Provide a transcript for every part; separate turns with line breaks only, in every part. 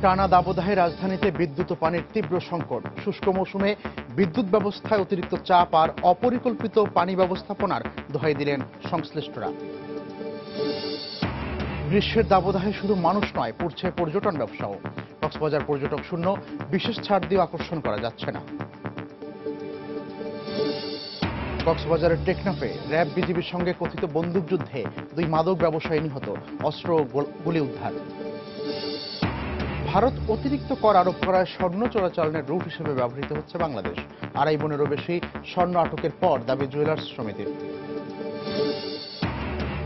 টানা দাবদাহে রাজধানীতে বিদ্যুৎ ও পানির তীব্র সংকট। শুষ্ক মৌসুমে বিদ্যুৎ ব্যবস্থায় অতিরিক্ত চাপ আর অপরিকল্পিত পানি ব্যবস্থাপনার দোহাই দিলেন সংশ্লিষ্টরা। গ্রীষ্মের দাবদাহে শুধু মানুষ নয়, পড়ছে পর্যটন ব্যবসাও। কক্সবাজার পর্যটক শূন্য, বিশেষ ছাড় দিয়ে আকর্ষণ করা যাচ্ছে না। কক্সবাজারের টেকনাফে র্যাব বিজিবির সঙ্গে কথিত বন্দুকযুদ্ধে 2 মাদক ব্যবসায়ী নিহত, অস্ত্র ও গুলি উদ্ধার। ভারত অতিরিক্ত কর আরোপ করায় স্বর্ণ চোরাচালানের রুট হিসেবে ব্যবহৃত হচ্ছে বাংলাদেশ। 2.5 মনেরও বেশি স্বর্ণ আটকের পর দাবি জুয়েলার্স সমিতির।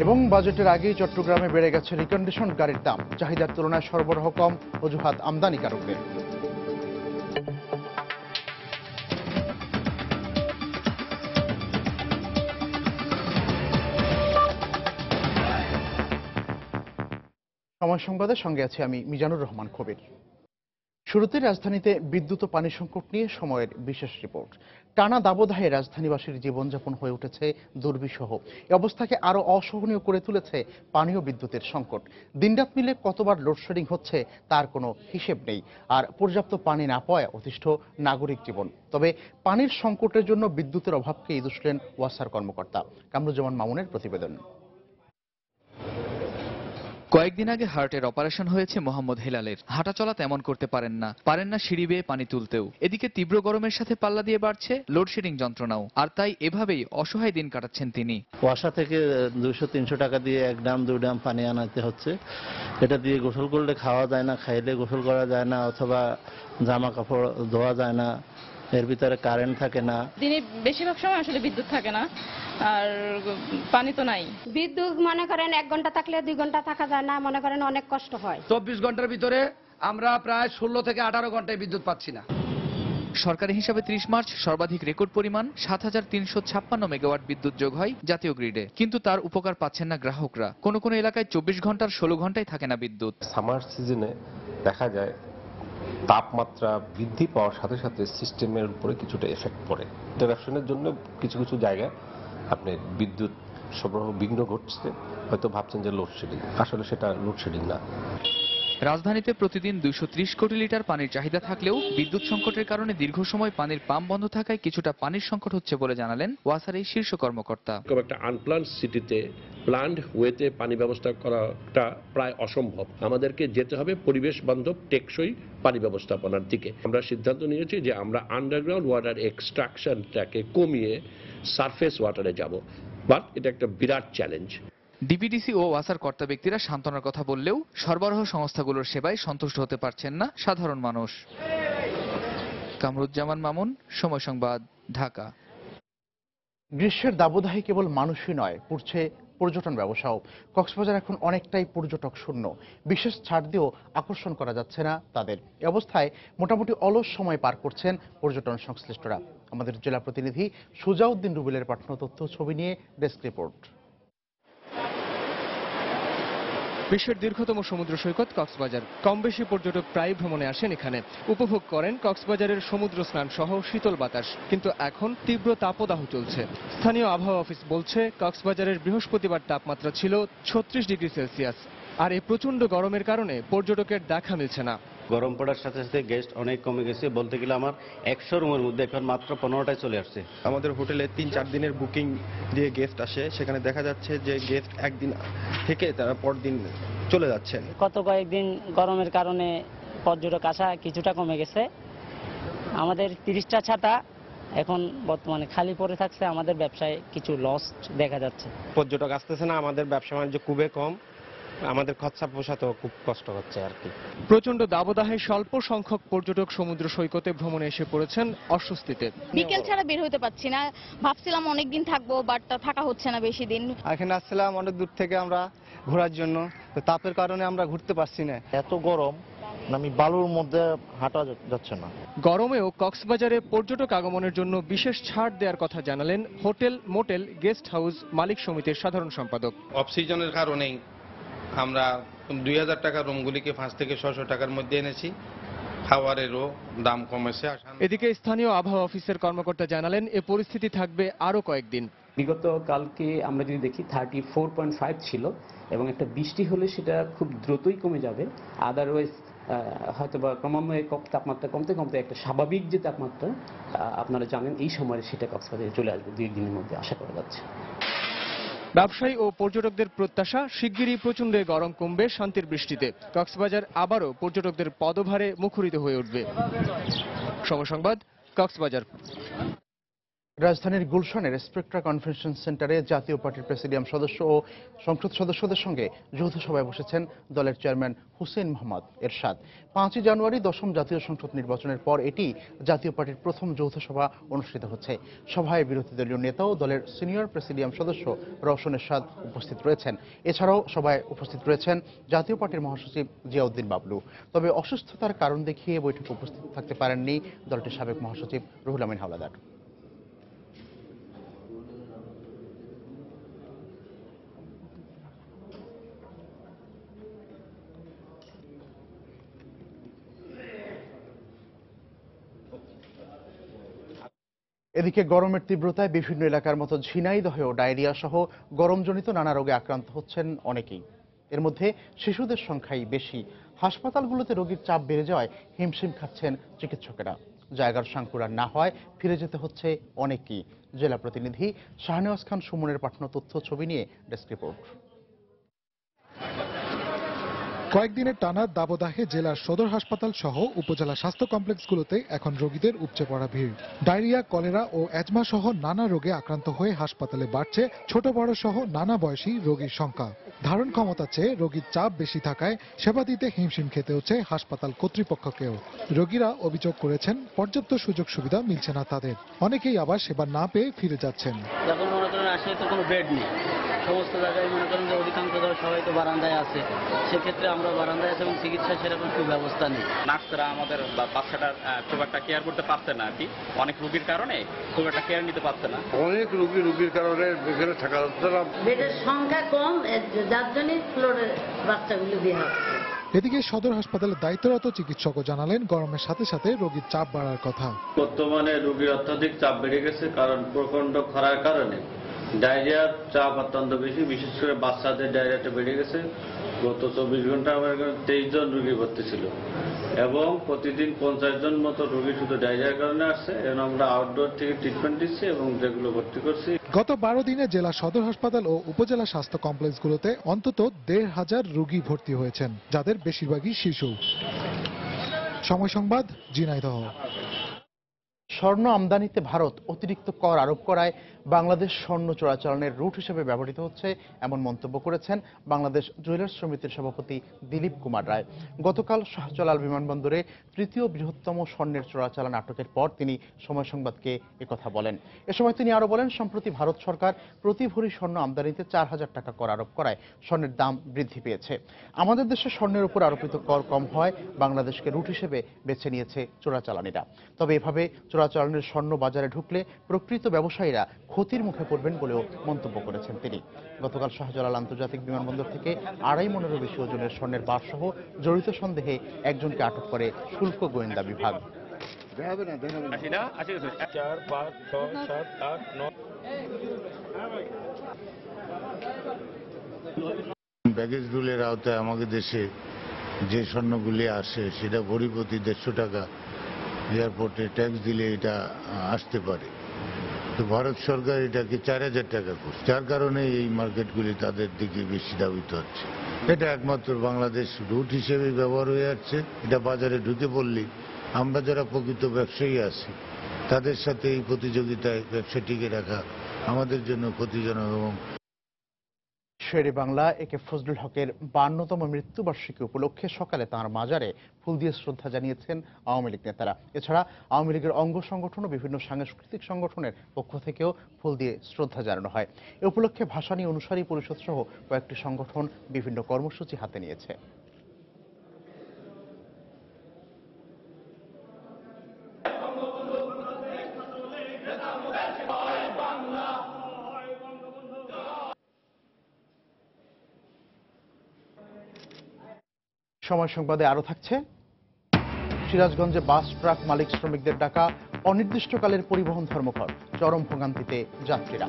এবং বাজেটের আগেই চট্টগ্রামে বেড়ে গেছে রিকন্ডিশন গাড়ির দাম। চাহিদার তুলনায় সরবরাহ কম, অজুহাত আমদানিকারকদের। সময় সংবাদের সঙ্গে আছি আমি মিজানুর রহমান কবির। শুরুতে রাজধানীতে বিদ্যুৎ ও পানি সংকট নিয়ে সময়ের বিশেষ রিপোর্ট। টানা দাবদাহে রাজধানীবাসীর জীবনযাপন হয়ে উঠেছে দুর্বিষহ। এই অবস্থাকে আরো অসহনীয় করে তুলেছে পানি ও বিদ্যুতের সংকট। দিনরাত মিলে কতবার লোডশেডিং হচ্ছে তার কোনো হিসেব নেই, আর পর্যাপ্ত পানি না পাওয়ায় অতিষ্ঠ নাগরিক জীবন। তবে পানির সংকটের জন্য বিদ্যুতের অভাবকেই দুষলেন ওয়াসার কর্মকর্তা। কামরুজ্জামান মামুনের প্রতিবেদন।
কয়েকদিন আগে হার্টের অপারেশন হয়েছে মোহাম্মদ হেলালের। হাঁটাচলা তেমন করতে পারেন না সিঁড়ি বেয়ে পানি তুলতেও। এদিকে তীব্র গরমের সাথে পাল্লা দিয়ে বাড়ছে লোডশেডিং যন্ত্রণাও, আর তাই এভাবেই অসহায় দিন কাটাচ্ছেন তিনি।
ওয়াসা থেকে 200-300 টাকা দিয়ে 1 ড্রাম 2 ড্রাম পানি আনাতে হচ্ছে। এটা দিয়ে গোসল করলে খাওয়া যায় না, খাইলে গোসল করা যায় না, অথবা জামা কাপড় ধোয়া যায় না। এর ভিতরে কারেন্ট থাকে না।
দিনে বেশিরভাগ সময় আসলে বিদ্যুৎ থাকে না, আর পানি তো নাই।
বিদ্যুৎ মনে করেন 1 ঘন্টা থাকলে 2 ঘন্টা থাকা যায় না, মনে করেন অনেক কষ্ট হয়।
24 ঘন্টার ভিতরে আমরা প্রায় 16 থেকে 18 ঘন্টায় বিদ্যুৎ পাচ্ছি না।
সরকারি হিসাবে 30 মার্চ সর্বাধিক রেকর্ড পরিমাণ 7356 মেগাওয়াট বিদ্যুৎ যোগ হয় জাতীয় গ্রিডে, কিন্তু তার উপকার পাচ্ছেন না গ্রাহকরা। কোনো কোনো এলাকায় 24 ঘন্টার 16 ঘন্টায় থাকে না বিদ্যুৎ।
সামার সিজনে দেখা যায় তাপমাত্রা বৃদ্ধি পাওয়ার সাথে সাথে সিস্টেমের উপরে কিছুটা এফেক্ট পড়ে। ইন্টারাপশনের জন্য কিছু কিছু জায়গায় আপনার বিদ্যুৎ সরবরাহ বিঘ্ন ঘটছে। হয়তো ভাবছেন যে লোডশেডিং, আসলে সেটা লোডশেডিং না।
রাজধানীতে প্রতিদিন 230 কোটি লিটার পানির চাহিদা থাকলেও বিদ্যুৎ সংকটের কারণে দীর্ঘ সময় পানির পাম্প বন্ধ থাকায় কিছুটা পানির সংকট হচ্ছে বলে জানালেন ওয়াসার এই শীর্ষ কর্মকর্তা।
একটা আনপ্লান্ড সিটিতে প্ল্যান্ড ওয়েতে পানি ব্যবস্থা করাটা প্রায় অসম্ভব। আমাদেরকে যেতে হবে পরিবেশ বান্ধব টেকসই পানি ব্যবস্থাপনার দিকে। আমরা সিদ্ধান্ত নিয়েছি যে আমরা আন্ডারগ্রাউন্ড ওয়াটার এক্সট্রাকশনটাকে কমিয়ে সারফেস ওয়াটারে যাব, বাট এটা একটা বিরাট চ্যালেঞ্জ।
ডিপিডিসি ও ওয়াসার কর্তা ব্যক্তিরা সান্ত্বনার কথা বললেও সরবরাহ সংস্থাগুলোর সেবায় সন্তুষ্ট হতে পারছেন না সাধারণ মানুষ। কামরুজ্জামান মামুন, সময় সংবাদ, ঢাকা।
গ্রীষ্মের দাবদাহে কেবল মানুষই নয়, পড়ছে পর্যটন ব্যবসাও। কক্সবাজার এখন অনেকটাই পর্যটক শূন্য। বিশেষ ছাড় দিয়েও আকর্ষণ করা যাচ্ছে না তাদের। এই অবস্থায় মোটামুটি অলস সময় পার করছেন পর্যটন সংশ্লিষ্টরা। আমাদের জেলা প্রতিনিধি সুজাউদ্দিন রুবেলের পাঠানো তথ্য ছবি নিয়ে ডেস্ক রিপোর্ট।
বিশ্বের দীর্ঘতম সমুদ্র সৈকত কক্সবাজার। কম বেশি পর্যটক প্রায় ভ্রমণে আসেন এখানে, উপভোগ করেন কক্সবাজারের সমুদ্র স্নান সহ শীতল বাতাস। কিন্তু এখন তীব্র তাপদাহ চলছে। স্থানীয় আবহাওয়া অফিস বলছে কক্সবাজারের বৃহস্পতিবার তাপমাত্রা ছিল 36 ডিগ্রি সেলসিয়াস। আর এই প্রচন্ড গরমের কারণে পর্যটকের দেখা মিলছে না।
গরম পড়ার সাথে সাথে গেস্ট অনেক কমে গেছে। বলতে গেলে আমার 100 রুমের মধ্যে এখন মাত্র 15টায় চলে আসছে।
আমাদের হোটেলে 3-4 দিনের বুকিং দিয়ে গেস্ট আসে, সেখানে দেখা যাচ্ছে যে গেস্ট একদিন থেকে তারা পরদিন চলে যাচ্ছেন।
গত কয়েকদিন গরমের কারণে পর্যটক আসা কিছুটা কমে গেছে। আমাদের 30টা ছাতা এখন বর্তমানে খালি পড়ে থাকছে। আমাদের ব্যবসায় কিছু লস দেখা যাচ্ছে।
পর্যটক আসতেছে না, আমাদের ব্যবসা বাণিজ্য খুবই কম, আমাদের খরচা পোষাতেও খুব কষ্ট হচ্ছে আর কি।
প্রচন্ড দাবদাহে স্বল্প সংখ্যক পর্যটক সমুদ্র সৈকতে ভ্রমণে এসে পড়েছেন অস্বস্তিতে।
বিকেল ছাড়া বের হতে পারছি না। ভাবছিলাম অনেকদিন থাকবো, বাট থাকা হচ্ছে না বেশি দিন।
এখানে আসছিলাম অনেক দূর থেকে আমরা ঘোরার জন্য, তো তাপের কারণে আমরা ঘুরতে পারছি না।
এত গরম, আমি বালুর মধ্যে হাঁটা যাচ্ছে না।
গরমেও কক্সবাজারে পর্যটক আগমনের জন্য বিশেষ ছাড় দেওয়ার কথা জানালেন হোটেল, মোটেল, গেস্ট হাউস মালিক সমিতির সাধারণ সম্পাদক।
অফ সিজনের কারণেই আমরা 2000 টাকার রুমগুলিকে 500 থেকে 600 টাকার মধ্যে এনেছি। খাবারেরও দাম কমেছে।
এদিকে স্থানীয় আবহাওয়া অফিসের কর্মকর্তা জানালেন এ পরিস্থিতি থাকবে আরো কয়েকদিন।
বিগত কালকে আমরা যদি দেখি 34.5 ছিল, এবং একটা বৃষ্টি হলে সেটা খুব দ্রুতই কমে যাবে। আদারওয়াইজ হয়তো বা ক্রমান্বয়ে তাপমাত্রা কমতে কমতে একটা স্বাভাবিক যে তাপমাত্রা আপনারা জানেন এই সময়ে সেটা কক্সবাজারে চলে আসবে 2 দিনের মধ্যে আশা করা যাচ্ছে।
ব্যবসায়ী ও পর্যটকদের প্রত্যাশা শিগগিরই প্রচণ্ড গরম কমবে শান্তির বৃষ্টিতে কক্সবাজার আবারও পর্যটকদের পদভারে মুখরিত হয়ে উঠবে। সময় সংবাদ, কক্সবাজার।
রাজধানীর গুলশানের স্পেকট্রা কনভেনশন সেন্টারে জাতীয় পার্টির প্রেসিডিয়াম সদস্য ও সংসদ সদস্যদের সঙ্গে যৌথ সভায় বসেছেন দলের চেয়ারম্যান হুসেইন মোহাম্মদ এরশাদ। 5 জানুয়ারি 10ম জাতীয় সংসদ নির্বাচনের পর এটি জাতীয় পার্টির প্রথম যৌথ সভা অনুষ্ঠিত হচ্ছে। সভায় বিরোধী দলীয় নেতা ও দলের সিনিয়র প্রেসিডিয়াম সদস্য রওশন এরশাদ উপস্থিত রয়েছেন। এছাড়াও সভায় উপস্থিত রয়েছেন জাতীয় পার্টির মহাসচিব জিয়াউদ্দিন বাবলু। তবে অসুস্থতার কারণ দেখিয়ে বৈঠকে উপস্থিত থাকতে পারেননি দলটির সাবেক মহাসচিব রুহুল আমিন হাওলাদার। এদিকে গরমের তীব্রতায় বিভিন্ন এলাকার মতো ঝিনাইদহেও ডায়রিয়া সহ গরমজনিত নানা রোগে আক্রান্ত হচ্ছেন অনেকেই। এর মধ্যে শিশুদের সংখ্যাই বেশি। হাসপাতালগুলোতে রোগীর চাপ বেড়ে যাওয়ায় হিমশিম খাচ্ছেন চিকিৎসকেরা। জায়গার সাংকুরা না হয় ফিরে যেতে হচ্ছে অনেকেই। জেলা প্রতিনিধি শাহনেওয়াজ খান সুমনের পাঠানো তথ্য ছবি নিয়ে ডেস্ক রিপোর্ট।
কয়েকদিনের টানা দাবদাহে জেলার সদর হাসপাতাল সহ উপজেলা স্বাস্থ্য কমপ্লেক্সগুলোতে এখন রোগীদের উপচে পড়া ভিড়। ডায়রিয়া, কলেরা ও অ্যাজমা সহ নানা রোগে আক্রান্ত হয়ে হাসপাতালে বাড়ছে ছোট বড় সহ নানা বয়সী রোগীর সংখ্যা। ধারণ ক্ষমতা চেয়ে রোগীর চাপ বেশি থাকায় সেবা দিতে হিমশিম খেতে হচ্ছে হাসপাতাল কর্তৃপক্ষকেও। রোগীরা অভিযোগ করেছেন পর্যাপ্ত সুযোগ সুবিধা মিলছে না তাদের। অনেকেই আবার সেবা না পেয়ে ফিরে যাচ্ছেন।
যখন মনে করেন আসলে তো কোনো বেড নেই, সমস্ত জায়গায় মনে করেন যে অধিকাংশ সবাই তো বারান্দায় আছে, সেক্ষেত্রে আমরা বারান্দায় আছে এবং চিকিৎসা সেরকম সুব্যবস্থা নেই।
নার্সরা আমাদের বাচ্চাটার খুব একটা কেয়ার করতে পারছে না আর কি, অনেক রোগীর কারণে খুব একটা কেয়ার নিতে পারছে না।
অনেক রোগীর কারণে এখানে থাকা যাচ্ছে না,
বেডের সংখ্যা কম, যার জন্য ফ্লোরে বাচ্চাগুলো দেওয়া হচ্ছে।
এদিকে সদর হাসপাতালে দায়িত্বরত চিকিৎসকও জানালেন গরমের সাথে সাথে রোগীর চাপ বাড়ার কথা।
বর্তমানে রোগীর অত্যাধিক চাপ বেড়ে গেছে, কারণ প্রচণ্ড খরার কারণে ডায়রিয়ার চাপ অত্যন্ত বেশি, বিশেষ করে বাচ্চাদের ডায়রিয়াটা বেড়ে গেছে। গত 24 ঘন্টা আমার এখানে 23 জন রোগী ভর্তি ছিল এবং প্রতিদিন 50 জন মতো রোগী শুধু ডায়রিয়ার কারণে আসছে। এবং আমরা আউটডোর থেকে ট্রিটমেন্ট দিচ্ছি এবং যেগুলো ভর্তি করছি।
গত 12 দিনে জেলা সদর হাসপাতাল ও উপজেলা স্বাস্থ্য কমপ্লেক্সগুলোতে অন্তত 1,500 রোগী ভর্তি হয়েছেন, যাদের বেশিরভাগই শিশু। সময় সংবাদ, ঝিনাইদহ।
স্বর্ণ আমদানিতে ভারত অতিরিক্ত কর আরোপ করায় বাংলাদেশ স্বর্ণ চোরাচালানের রুট হিসেবে ব্যবহৃত হচ্ছে এমন মন্তব্য করেছেন বাংলাদেশ জুয়েলার্স সমিতির সভাপতি দিলীপ কুমার রায়। গতকাল শাহজালাল বিমানবন্দরে তৃতীয় বৃহত্তম স্বর্ণের চোরাচালান আটকের পর তিনি সময় সংবাদকে একথা বলেন। এ সময় তিনি আরো বলেন, সম্প্রতি ভারত সরকার প্রতি ভরি স্বর্ণ আমদানিতে 4,000 টাকা কর আরোপ করায় স্বর্ণের দাম বৃদ্ধি পেয়েছে। আমাদের দেশে স্বর্ণের উপর আরোপিত কর কম হয় বাংলাদেশকে রুট হিসেবে বেছে নিয়েছে চোরাচালানিরা। তবে এভাবে চোরাচালানের স্বর্ণ বাজারে ঢুকলে প্রকৃত ব্যবসায়ীরা ক্ষতির মুখে পড়বেন বলেও মন্তব্য করেছেন তিনি। গতকাল শাহজালাল আন্তর্জাতিক বিমানবন্দর থেকে 2.5 মনেরও বেশি ওজনের স্বর্ণের বার সহ জড়িত সন্দেহে একজনকে আটক করে শুল্ক গোয়েন্দা বিভাগ।
ব্যাগেজ রুলের আওতায় আমাদের দেশে যে স্বর্ণগুলি আসে সেটা ভরি প্রতি 150 টাকা এয়ারপোর্টে ট্যাক্স দিলে এটা আসতে পারে। তো ভারত সরকার এটাকে 4,000 টাকা করছে, যার কারণে এই মার্কেটগুলি তাদের দিকে বেশি ধাবিত হচ্ছে। এটা একমাত্র বাংলাদেশ রুট হিসেবে ব্যবহার হয়ে যাচ্ছে। এটা বাজারে ঢুকে পড়লে আমরা যারা প্রকৃত ব্যবসায়ী আছি তাদের সাথে এই প্রতিযোগিতায় ব্যবসা টিকে রাখা আমাদের জন্য ক্ষতিজনক। এবং
শেরে বাংলা একে ফজলুল হকের 52তম মৃত্যুবার্ষিকী উপলক্ষে সকালে তাঁর মাজারে ফুল দিয়ে শ্রদ্ধা জানিয়েছেন আওয়ামী লীগ নেতারা। এছাড়া আওয়ামী লীগের অঙ্গ সংগঠন ও বিভিন্ন সাংস্কৃতিক সংগঠনের পক্ষ থেকেও ফুল দিয়ে শ্রদ্ধা জানানো হয়। এ উপলক্ষে ভাসানী অনুসারী পরিষদ সহ কয়েকটি সংগঠন বিভিন্ন কর্মসূচি হাতে নিয়েছে। সময় সংবাদে আরো থাকছে, সিরাজগঞ্জে বাস ট্রাক মালিক শ্রমিকদের ডাকা অনির্দিষ্টকালের পরিবহন ধর্মঘট, চরম ভোগান্তিতে যাত্রীরা।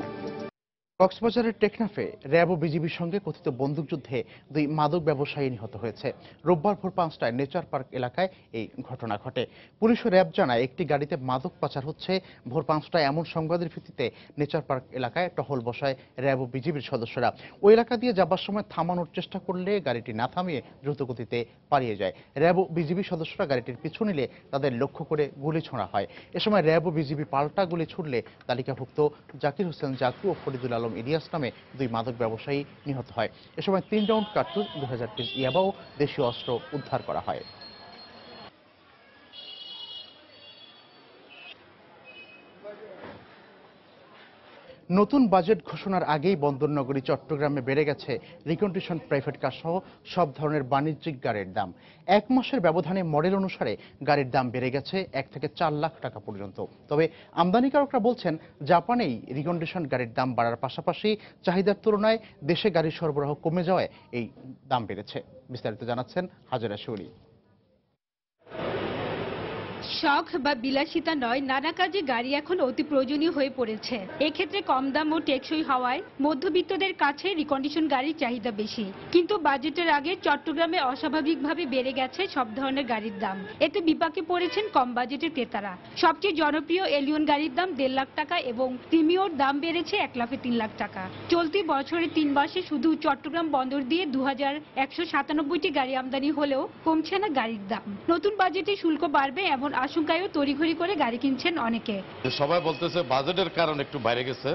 কক্সবাজারের টেকনাফে র্যাব ও বিজিবির সঙ্গে কথিত বন্দুকযুদ্ধে 2 মাদক ব্যবসায়ী নিহত হয়েছে। রোববার ভোর 5টায় নেচার পার্ক এলাকায় এই ঘটনা ঘটে। পুলিশ ও র্যাব জানায় একটি গাড়িতে মাদক পাচার হচ্ছে। ভোর 5টায় এমন সংবাদের ভিত্তিতে নেচার পার্ক এলাকায় টহল বসায় র্যাব ও বিজিবির সদস্যরা। ওই এলাকা দিয়ে যাবার সময় থামানোর চেষ্টা করলে গাড়িটি না থামিয়ে দ্রুতগতিতে পালিয়ে যায়। র্যাব ও বিজিবি সদস্যরা গাড়িটির পিছু নিলে তাদের লক্ষ্য করে গুলি ছোড়া হয়। এ সময় র্যাব ও বিজিবি পাল্টা গুলি ছুড়লে তালিকাভুক্ত জাকির হোসেন জাকু ও ফরিদুল আলম ইলিয়াস নামে 2 মাদক ব্যবসায়ী নিহত হয়। এ সময় 3 রাউন্ড কার্তুজ, 2000 পিস ইয়াবা ও দেশীয় অস্ত্র উদ্ধার করা হয়। নতুন বাজেট ঘোষণার আগেই বন্দরনগরী চট্টগ্রামে বেড়ে গেছে রিকন্ডিশন প্রাইভেট কার সহ সব ধরনের বাণিজ্যিক গাড়ির দাম। 1 মাসের ব্যবধানে মডেল অনুসারে গাড়ির দাম বেড়ে গেছে 1 থেকে 4 লাখ টাকা পর্যন্ত। তবে আমদানিকারকরা বলছেন জাপানেই রিকন্ডিশন গাড়ির দাম বাড়ার পাশাপাশি চাহিদার তুলনায় দেশে গাড়ির সরবরাহ কমে যাওয়ায় এই দাম বেড়েছে। বিস্তারিত জানাচ্ছেন হাজেরা শৌরি।
শখ বা বিলাসিতা নয়, নানা কাজে গাড়ি এখন অতি প্রয়োজনীয় হয়ে পড়েছে। এক্ষেত্রে কম দাম ও টেকসই হওয়ায় মধ্যবিত্তদের কাছে রিকন্ডিশন গাড়ির চাহিদা বেশি। কিন্তু বাজেটের আগে চট্টগ্রামে অস্বাভাবিকভাবে বেড়ে গেছে সব ধরনের গাড়ির দাম। এতে বিপাকে পড়েছেন কম বাজেটের ক্রেতারা। সবচেয়ে জনপ্রিয় এলিয়ন গাড়ির দাম 1.5 লাখ টাকা এবং প্রিমিয়র দাম বেড়েছে 1,03 লাখ টাকা। চলতি বছরে 3 মাসে শুধু চট্টগ্রাম বন্দর দিয়ে 2197টি গাড়ি আমদানি হলেও কমছে না গাড়ির দাম। নতুন বাজেটে শুল্ক বাড়বে এমন আশঙ্কায়ও তড়িঘড়ি করে গাড়ি কিনছেন অনেকে।
সবাই বলতেছে বাজেটের কারণে একটু বাইরে গেছে,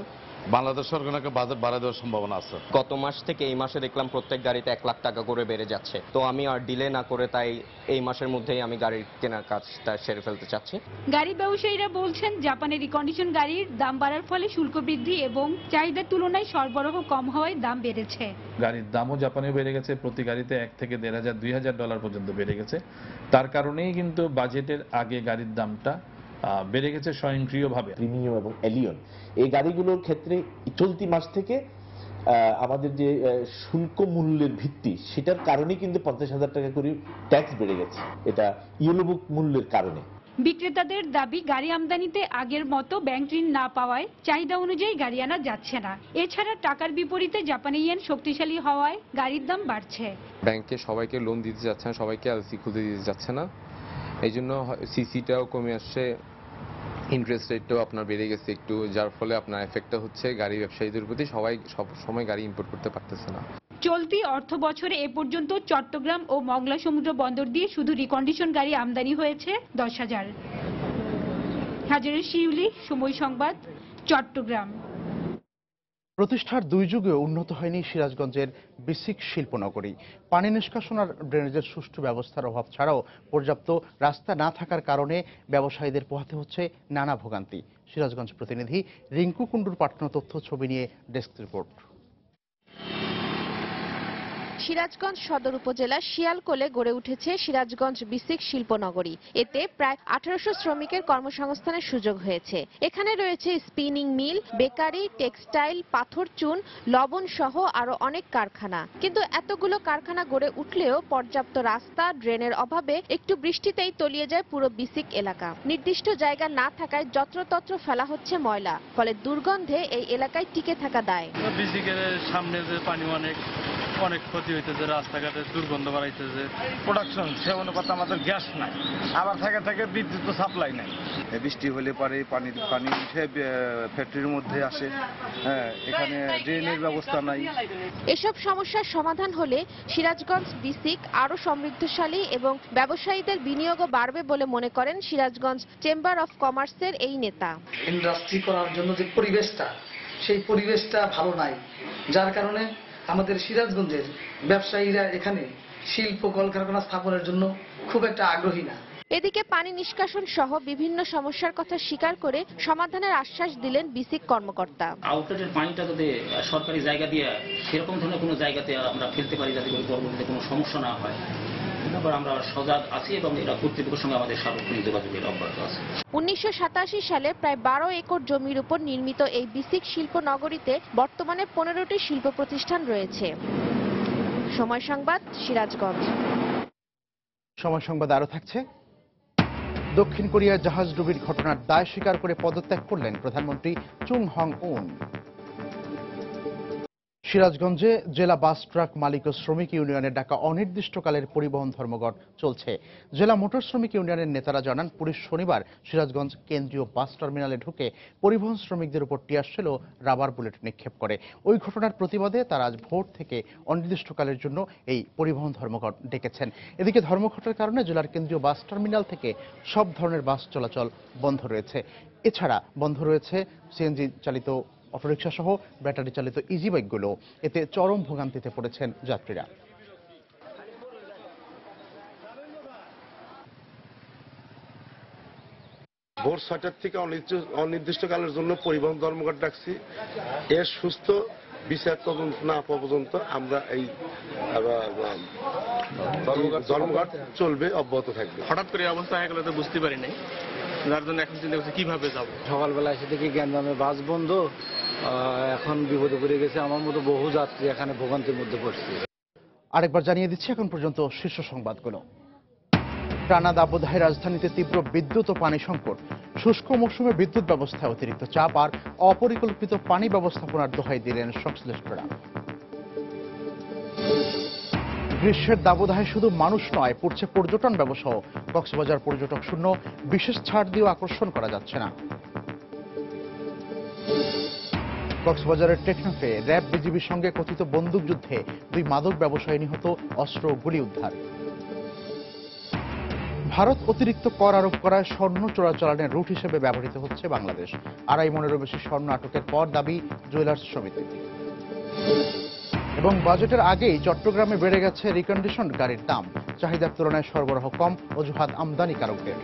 বাংলাদেশ সরকারকে বাজেট বাড়ায় দেওয়ার সম্ভাবনা আছে।
গত মাস থেকে এই মাসে দেখলাম প্রত্যেক গাড়িতে 1 লাখ টাকা করে বেড়ে যাচ্ছে। তো আমি আর ডিলে না করে তাই এই মাসের মধ্যেই আমি গাড়ির কেনার কাজটা সেরে ফেলতে চাচ্ছি।
গাড়ি ব্যবসায়ীরা বলছেন জাপানের রিকন্ডিশন গাড়ির দাম বাড়ার ফলে শুল্ক বৃদ্ধি এবং চাহিদার তুলনায় সরবরাহ কম হওয়ায় দাম বেড়েছে।
গাড়ির দামও জাপানেও বেড়ে গেছে, প্রতি গাড়িতে 1 থেকে 1,500 2,000 ডলার পর্যন্ত বেড়ে গেছে। তার কারণেই কিন্তু বাজেটের আগে গাড়ির দামটা বেড়ে গেছে স্বয়ংক্রিয়ভাবে।
প্রিমিয়াম এবং এলিয়ন এই গাড়িগুলোর ক্ষেত্রে চলতি মাস থেকে আমাদের যে শুল্ক মূল্যের ভিত্তি সেটার কারণেই কিন্তু 50,000 টাকা করে ট্যাক্স বেড়ে গেছে। এটা ইয়েলো বুক মূল্যের কারণে।
বিক্রেতাদের দাবি গাড়ি আমদানিতে আগের মতো ব্যাংক ঋণ না পাওয়ায় চাহিদা অনুযায়ী গাড়ি আনা যাচ্ছে না। এছাড়া টাকার বিপরীতে জাপানি ইয়েন শক্তিশালী হওয়ায় গাড়ির দাম বাড়ছে।
ব্যাংকে সবাইকে লোন দিতে যাচ্ছে না, সবাইকে এলসি খুলতে দিতে যাচ্ছে না। এই জন্য সিসিটাও কমে আসছে, ইন্টারেস্ট রেটটাও আপনার বেড়ে গেছে একটু, যার ফলে আপনার এফেক্টটা হচ্ছে গাড়ি ব্যবসায়ীদের প্রতি। সবাই সব সময় গাড়ি ইম্পোর্ট করতে পারতেছে না।
চলতি অর্থ বছরে এ পর্যন্ত চট্টগ্রাম ও মংলা সমুদ্র বন্দর দিয়ে শুধু রিকন্ডিশন গাড়ি আমদানি হয়েছে 10,000। হাজেরা শিউলি, সময় সংবাদ, চট্টগ্রাম।
প্রতিষ্ঠার 2 যুগেও উন্নত হয়নি সিরাজগঞ্জের বিসিক শিল্পনগরী। পানি নিষ্কাশন আর ড্রেনেজের সুষ্ঠু ব্যবস্থার অভাব ছাড়াও পর্যাপ্ত রাস্তা না থাকার কারণে ব্যবসায়ীদের পোহাতে হচ্ছে নানা ভোগান্তি। সিরাজগঞ্জ প্রতিনিধি রিঙ্কু কুণ্ডুর পাঠানো তথ্য ছবি নিয়ে ডেস্ক রিপোর্ট।
সিরাজগঞ্জ সদর উপজেলার শিয়ালকোলে গড়ে উঠেছে সিরাজগঞ্জ বিসিক শিল্পনগরী। এতে প্রায় 1800 শ্রমিকের কর্মসংস্থানের সুযোগ হয়েছে। এখানে রয়েছে স্পিনিং মিল, বেকারি, টেক্সটাইল, পাথর চুন, লবণ সহ আরো অনেক কারখানা। কিন্তু এতগুলো কারখানা গড়ে উঠলেও পর্যাপ্ত রাস্তা, ড্রেনের অভাবে একটু বৃষ্টিতেই তলিয়ে যায় পুরো বিসিক এলাকা। নির্দিষ্ট জায়গা না থাকায় যত্রতত্র ফেলা হচ্ছে ময়লা, ফলে দুর্গন্ধে এই এলাকায় টিকে থাকা দায়।
বিসিকের সামনে যে পানি অনেক ক্ষতি হইতেছে, রাস্তাঘাটে দুর্গন্ধ বাড়াইতেছে।
প্রোডাকশন সে অনুপাতে আমাদের গ্যাস নাই, আবার থেকে বিদ্যুৎ সাপ্লাই নাই। বৃষ্টি হলে পরে পানি ফ্যাক্টরির মধ্যে আসে, এখানে ড্রেনের ব্যবস্থা নাই।
এসব সমস্যার সমাধান হলে সিরাজগঞ্জ বিসিক আরো সমৃদ্ধশালী এবং ব্যবসায়ীদের বিনিয়োগও বাড়বে বলে মনে করেন সিরাজগঞ্জ চেম্বার অফ কমার্সের এই নেতা।
ইন্ডাস্ট্রি করার জন্য যে পরিবেশটা, সেই পরিবেশটা ভালো নাই, যার কারণে আমাদের সিরাজগঞ্জের ব্যবসায়ীরা এখানে শিল্প কলকারখানা স্থাপনের জন্য খুব একটা আগ্রহী না।
এদিকে পানি নিষ্কাশন সহ বিভিন্ন সমস্যার কথা স্বীকার করে সমাধানের আশ্বাস দিলেন বিসিক কর্মকর্তা।
আউটলেটের পানিটা যদি সরকারি জায়গা দিয়ে সেরকম ধরনের কোনো জায়গাতে আমরা ফেলতে পারি যাতে করে পরবর্তীতে কোনো সমস্যা না হয়, তারপর আমরা সজাগ আছি এবং এটা কর্তৃপক্ষের সঙ্গে আমাদের সার্বক্ষণিক যোগাযোগের অব্যাহত আছে।
1987 সালে প্রায় 12 একর জমির উপর নির্মিত এই বিসিক শিল্প নগরীতে বর্তমানে 15টি শিল্প প্রতিষ্ঠান রয়েছে। সময় সংবাদ, সিরাজগঞ্জ।
সময় সংবাদ আরো থাকছে। দক্ষিণ কোরিয়ার জাহাজডুবির ঘটনার দায় স্বীকার করে পদত্যাগ করলেন প্রধানমন্ত্রী চুং হং উন। সিরাজগঞ্জে জেলা বাস ট্রাক মালিক ও শ্রমিক ইউনিয়নের ডাকা অনির্দিষ্টকালের পরিবহন ধর্মঘট চলছে। জেলা মোটর শ্রমিক ইউনিয়নের নেতারা জানান, পুলিশ শনিবার সিরাজগঞ্জ কেন্দ্রীয় বাস টার্মিনালে ঢুকে পরিবহন শ্রমিকদের উপর টিয়ারশেল ও রাবার বুলেট নিক্ষেপ করে। ওই ঘটনার প্রতিবাদে তারা আজ ভোর থেকে অনির্দিষ্টকালের জন্য এই পরিবহন ধর্মঘট ডেকেছেন। এদিকে ধর্মঘটের কারণে জেলার কেন্দ্রীয় বাস টার্মিনাল থেকে সব ধরনের বাস চলাচল বন্ধ রয়েছে। এছাড়া বন্ধ রয়েছে সিএনজি চালিত অটোরিকশা সহ ব্যাটারি চালিত ইজি বাইকগুলো। এতে চরম ভোগান্তিতে পড়েছেন যাত্রীরা।
ভোর 6টার থেকে অনির্দিষ্টকালের জন্য পরিবহন ধর্মঘট ডাকছি। এর সুস্থ বিচার তদন্ত না পাওয়া পর্যন্ত আমরা এই ধর্মঘট চলবে, অব্যাহত থাকবে।
হঠাৎ করে অবস্থা হয়ে গেলে তো বুঝতে পারি নাই, যার জন্য এখন চিন্তা করছি কিভাবে যাব।
সকালবেলা এসে দেখি গ্যাঞ্জামে বাস বন্ধ, এখন বিপদে পড়ে গেছে। আমার মতো বহু যাত্রী এখানে ভোগান্তির মধ্যে পড়ছে।
আরেকবার জানিয়ে দিচ্ছি এখন পর্যন্ত শীর্ষ সংবাদগুলো। টানা দাবদাহে রাজধানীতে তীব্র বিদ্যুৎ ও পানি সংকট। শুষ্ক মৌসুমে বিদ্যুৎ ব্যবস্থায় অতিরিক্ত চাপ আর অপরিকল্পিত পানি ব্যবস্থাপনার দোহাই দিলেন সংশ্লিষ্টরা। গ্রীষ্মের দাবদাহে শুধু মানুষ নয়, পড়ছে পর্যটন ব্যবসাও। কক্সবাজার পর্যটক শূন্য, বিশেষ ছাড় দিয়েও আকর্ষণ করা যাচ্ছে না। কক্সবাজারের টেকনাফে র্যাব বিজিবির সঙ্গে কথিত বন্দুকযুদ্ধে 2 মাদক ব্যবসায়ী নিহত, অস্ত্র গুলি উদ্ধার। ভারত অতিরিক্ত কর আরোপ করায় স্বর্ণ চোরাচালানের রুট হিসেবে ব্যবহৃত হচ্ছে বাংলাদেশ। 2.5 মনেরও বেশি স্বর্ণ আটকের পর দাবি জুয়েলার্স সমিতি। এবং বাজেটের আগেই চট্টগ্রামে বেড়ে গেছে রিকন্ডিশন গাড়ির দাম। চাহিদার তুলনায় সরবরাহ কম, অজুহাত আমদানিকারকদের।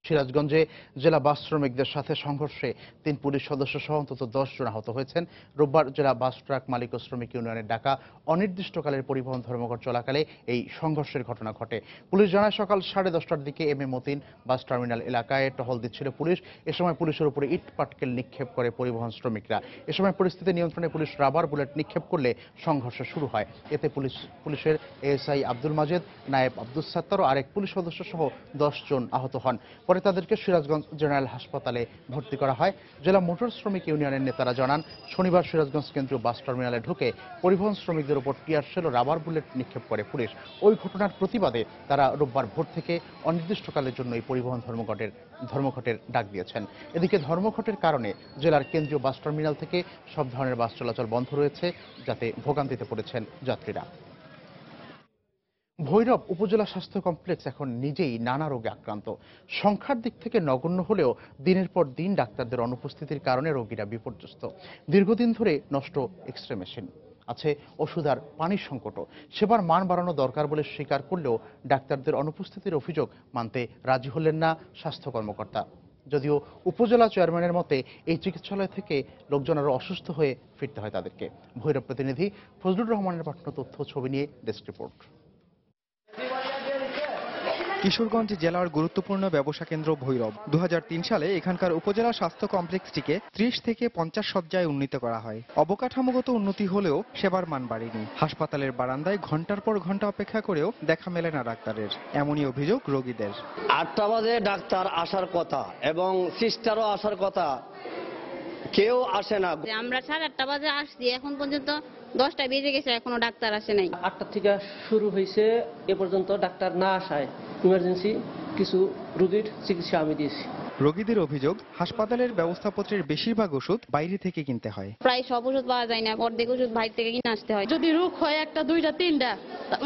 সিরাজগঞ্জে জেলা বাস শ্রমিকদের সাথে সংঘর্ষে 3 পুলিশ সদস্য সহ অন্তত 10 জন আহত হয়েছেন। রোববার জেলা বাস ট্রাক মালিক ও শ্রমিক ইউনিয়নের ডাকা অনির্দিষ্টকালের পরিবহন ধর্মঘট চলাকালে এই সংঘর্ষের ঘটনা ঘটে। পুলিশ জানায়, সকাল 10:30টার দিকে M A Matin bus terminal এলাকায় টহল দিচ্ছিল পুলিশ। এ সময় পুলিশের উপরে ইট পাটকেল নিক্ষেপ করে পরিবহন শ্রমিকরা। এ সময় পরিস্থিতি নিয়ন্ত্রণে পুলিশ রাবার বুলেট নিক্ষেপ করলে সংঘর্ষ শুরু হয়। এতে পুলিশের এএসআই আব্দুল মাজেদ, নায়েব আব্দুস সাত্তার ও আরেক পুলিশ সদস্য সহ 10 জন আহত হন। পরে তাদেরকে সিরাজগঞ্জ জেনারেল হাসপাতালে ভর্তি করা হয়। জেলা মোটর শ্রমিক ইউনিয়নের নেতারা জানান, শনিবার সিরাজগঞ্জ কেন্দ্রীয় বাস টার্মিনালে ঢুকে পরিবহন শ্রমিকদের উপর টিয়ারশেল ও রাবার বুলেট নিক্ষেপ করে পুলিশ। ওই ঘটনার প্রতিবাদে তারা রোববার ভোর থেকে অনির্দিষ্টকালের জন্য এই পরিবহন ধর্মঘটের ডাক দিয়েছেন। এদিকে ধর্মঘটের কারণে জেলার কেন্দ্রীয় বাস টার্মিনাল থেকে সব ধরনের বাস চলাচল বন্ধ রয়েছে, যাতে ভোগান্তিতে পড়েছেন যাত্রীরা। ভৈরব উপজেলা স্বাস্থ্য কমপ্লেক্স এখন নিজেই নানা রোগে আক্রান্ত। সংখ্যার দিক থেকে নগণ্য হলেও দিনের পর দিন ডাক্তারদের অনুপস্থিতির কারণে রোগীরা বিপর্যস্ত। দীর্ঘদিন ধরে নষ্ট এক্সরে মেশিন আছে, ওষুধ আর পানির সংকটও। সেবার মান বাড়ানো দরকার বলে স্বীকার করলেও ডাক্তারদের অনুপস্থিতির অভিযোগ মানতে রাজি হলেন না স্বাস্থ্য কর্মকর্তা। যদিও উপজেলা চেয়ারম্যানের মতে এই চিকিৎসালয় থেকে লোকজন আরও অসুস্থ হয়ে ফিরতে হয় তাদেরকে। ভৈরব প্রতিনিধি ফজলুর রহমানের পাঠানো তথ্য ছবি নিয়ে ডেস্ক রিপোর্ট।
কিশোরগঞ্জ জেলার গুরুত্বপূর্ণ ব্যবসা কেন্দ্র ভৈরব। 2003 সালে এখানকার উপজেলা স্বাস্থ্য কমপ্লেক্সটিকে 30 থেকে 50 শয্যায় উন্নীত করা হয়। অবকাঠামোগত উন্নতি হলেও সেবার মান বাড়েনি। হাসপাতালের বারান্দায় ঘন্টার পর ঘন্টা অপেক্ষা করেও দেখা মেলে না ডাক্তারের, এমনই অভিযোগ রোগীদের।
8টা বাজে ডাক্তার আসার কথা এবং সিস্টারও আসার কথা, কেউ আসে না।
আমরা 8:30 বাজে আসছি, এখন পর্যন্ত 10টা বেজে গেছে, এখনো ডাক্তার আসে নাই।
8টা থেকে শুরু হয়েছে, এ পর্যন্ত ডাক্তার না আসায় ইমার্জেন্সি কিছু রোগীর চিকিৎসা আমি দিয়েছি।
রোগীদের অভিযোগ, হাসপাতালের ব্যবস্থাপত্রের বেশিরভাগ ওষুধ বাইরে থেকে কিনতে হয়।
প্রায় সব ওষুধ পাওয়া যায় না, অর্ধেক ওষুধ বাইরে থেকে কিনে আসতে হয়।
যদি রোগ হয় 1টা 2টা 3টা,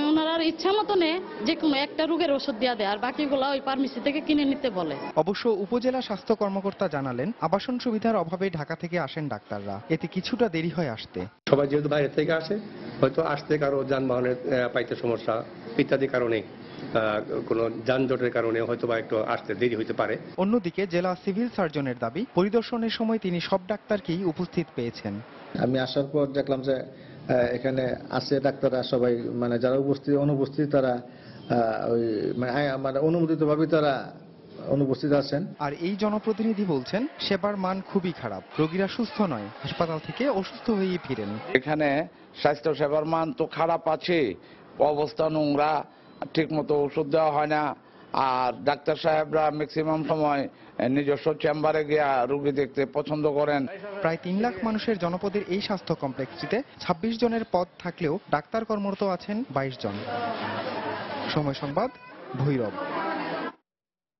ওনারা ইচ্ছা মতো যে কোনো একটা রোগের ওষুধ দেওয়া দেয়, আর বাকিগুলো ওই ফার্মেসি থেকে কিনে নিতে বলে।
অবশ্য উপজেলা স্বাস্থ্য কর্মকর্তা জানালেন, আবাসন সুবিধার অভাবে ঢাকা থেকে আসেন ডাক্তাররা, এতে কিছুটা দেরি হয় আসতে।
সবাই যেহেতু বাইরে থেকে আসে, হয়তো আসতে কারো যানবাহনের পাইতে সমস্যা ইত্যাদি কারণে, কোনো যানজটের কারণে হয়তো বা একটু আসতে দেরি হতে পারে।
অন্যদিকে জেলা সিভিল সার্জনের দাবি, পরিদর্শনের সময় তিনি সব ডাক্তারকেই উপস্থিত পেয়েছেন।
আমি আসার পর দেখলাম যে এখানে আছে ডাক্তাররা সবাই, মানে যারা অনুপস্থিত তারা ওই মানে অনুমোদিতভাবে তারা অনুপস্থিত আছেন।
আর এই জনপ্রতিনিধি বলছেন, সেবার মান খুবই খারাপ, রোগীরা সুস্থ নয়, হাসপাতাল থেকে অসুস্থ হয়েই ফিরেন।
এখানে স্বাস্থ্য সেবার মান তো খারাপ আছে, অবস্থা নোংরা, ঠিক মতো ওষুধ দেওয়া হয় না,
আর ডাক্তার সাহেবরা ম্যাক্সিমাম সময় নিজস্ব চেম্বারে গিয়া রোগী দেখতে পছন্দ করেন।
প্রায় 3 লাখ মানুষের জনপদের এই স্বাস্থ্য কমপ্লেক্সটিতে 26 জনের পদ থাকলেও ডাক্তার কর্মরত আছেন 22 জন। সময় সংবাদ, ভৈরব।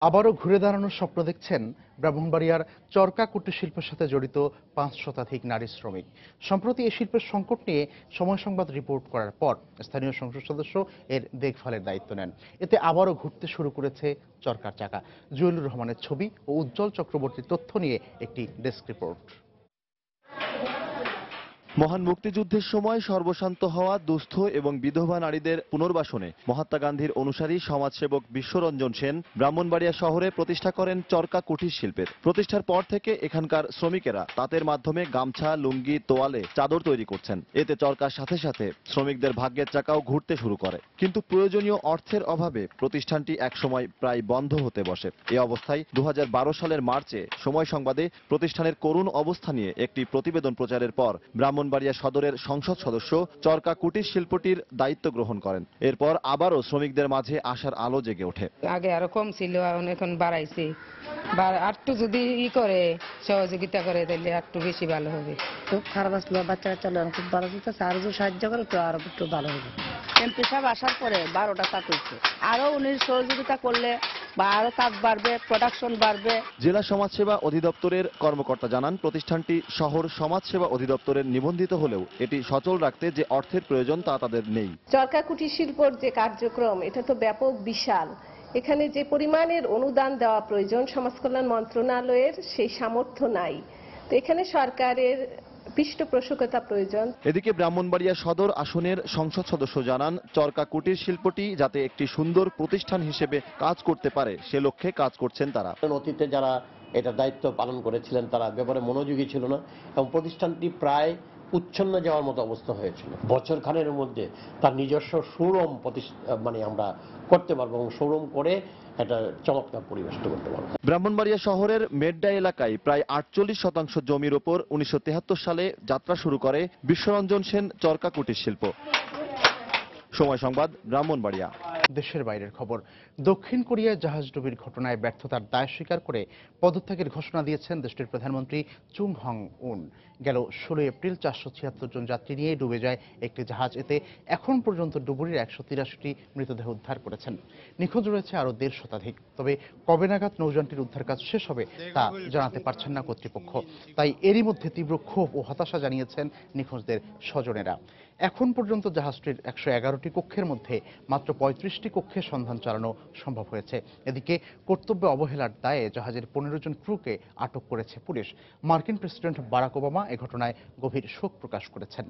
আবারও ঘুরে দাঁড়ানোর স্বপ্ন দেখছেন ব্রাহ্মণবাড়িয়ার চরকা কুটির শিল্পের সাথে জড়িত 5 শতাধিক নারী শ্রমিক। সম্প্রতি এই শিল্পের সংকট নিয়ে সময় সংবাদ রিপোর্ট করার পর স্থানীয় সংসদ সদস্য এর দেখভালের দায়িত্ব নেন। এতে আবারও ঘুরতে শুরু করেছে চরকার চাকা। জুয়েলুর রহমানের ছবি ও উজ্জ্বল চক্রবর্তীর তথ্য নিয়ে একটি ডেস্ক রিপোর্ট।
মহান মুক্তিযুদ্ধের সময় সর্বশান্ত হওয়া দুস্থ এবং বিধবা নারীদের পুনর্বাসনে মহাত্মা গান্ধীর অনুসারী সমাজসেবক বিশ্বরঞ্জন সেন ব্রাহ্মণবাড়িয়া শহরে প্রতিষ্ঠা করেন চরকা কুটির শিল্পের। প্রতিষ্ঠার পর থেকে এখানকার শ্রমিকেরা তাঁতের মাধ্যমে গামছা, লুঙ্গি, তোয়ালে, চাদর তৈরি করছেন। এতে চরকার সাথে সাথে শ্রমিকদের ভাগ্যের চাকাও ঘুরতে শুরু করে। কিন্তু প্রয়োজনীয় অর্থের অভাবে প্রতিষ্ঠানটি একসময় প্রায় বন্ধ হতে বসে। এ অবস্থায় 2012 সালের মার্চে সময় সংবাদে প্রতিষ্ঠানের করুণ অবস্থা নিয়ে একটি প্রতিবেদন প্রচারের পর ব্রাহ্মণবাড়িয়া সদরের সংসদ সদস্য চরকা কুটির শিল্পটির দায়িত্ব গ্রহণ করেন। এরপর আবারও শ্রমিকদের মাঝে আশার আলো জেগে ওঠে।
আগে আরো কম ছিল, এখন বাড়াইছে। আরটু যদি করে সহযোগিতা করে তাহলে একটু বেশি ভালো হবে।
খুব খারাপ আসলো, বাচ্চা কাচ্চা খুব ভালো দিতে আর যদি সাহায্য করে তো আরো একটু ভালো হবে। এমপি সাহেব আসার পরে 12টা তাঁত হয়েছে, আরো উনি সহযোগিতা করলে বা আরো তাঁত বাড়বে, প্রোডাকশন বাড়বে।
জেলা সমাজসেবা অধিদপ্তরের কর্মকর্তা জানান, প্রতিষ্ঠানটি শহর সমাজসেবা অধিদপ্তরের নিবন্ধিত হলেও এটি সচল রাখতে যে অর্থের প্রয়োজন তা তাদের নেই।
চরকা কুটির শিল্পর যে কার্যক্রম, এটা তো ব্যাপক বিশাল। এখানে যে পরিমাণের অনুদান দেওয়া প্রয়োজন সমাজ কল্যাণ মন্ত্রণালয়ের সেই সামর্থ্য নাই। তো এখানে সরকারের পৃষ্ঠপোষকতা প্রয়োজন।
এদিকে ব্রাহ্মণবাড়িয়া সদর আসনের সংসদ সদস্য জানান, চরকা কুটির শিল্পটি যাতে একটি সুন্দর প্রতিষ্ঠান হিসেবে কাজ করতে পারে সে লক্ষ্যে কাজ করছেন তারা।
অতীতে যারা এটা দায়িত্ব পালন করেছিলেন তারা ব্যাপারে মনোযোগী ছিল না এবং প্রতিষ্ঠানটি প্রায় উচ্ছন্ন যাওয়ার মতো অবস্থা হয়েছিল। বছর খানের মধ্যে তার নিজস্ব শোরুম আমরা করতে পারবো এবং শোরুম করে একটা চমৎকার পরিবেশ করতে পারবো।
ব্রাহ্মণবাড়িয়া শহরের মেড্ডা এলাকায় প্রায় 48% জমির ওপর 1973 সালে যাত্রা শুরু করে বিশ্বরঞ্জন সেন চরকা কুটির শিল্প। সময় সংবাদ, ব্রাহ্মণবাড়িয়া।
দেশের বাইরের খবর। দক্ষিণ কোরিয়ায় জাহাজডুবির ঘটনায় ব্যর্থতার দায় স্বীকার করে পদত্যাগের ঘোষণা দিয়েছেন দেশটির প্রধানমন্ত্রী চুং হং উন। গেল 16 এপ্রিল 476 জন যাত্রী নিয়ে ডুবে যায় একটি জাহাজ। এতে এখন পর্যন্ত ডুবুরির 183টি মৃতদেহ উদ্ধার করেছেন। নিখোঁজ রয়েছে আরও 1.5 শতাধিক। তবে কবে নাগাদ নৌযানটির উদ্ধার কাজ শেষ হবে তা জানাতে পারছেন না কর্তৃপক্ষ। তাই এরই মধ্যে তীব্র ক্ষোভ ও হতাশা জানিয়েছেন নিখোঁজদের স্বজনেরা। এখন পর্যন্ত জাহাজটির 111টি কক্ষের মধ্যে মাত্র 35টি কক্ষে সন্ধান চালানো সম্ভব হয়েছে। এদিকে কর্তব্যে অবহেলার দায়ে জাহাজের 15 জন ক্রুকে আটক করেছে পুলিশ। মার্কিন প্রেসিডেন্ট বারাক ওবামা এ ঘটনায় গভীর শোক প্রকাশ করেছেন।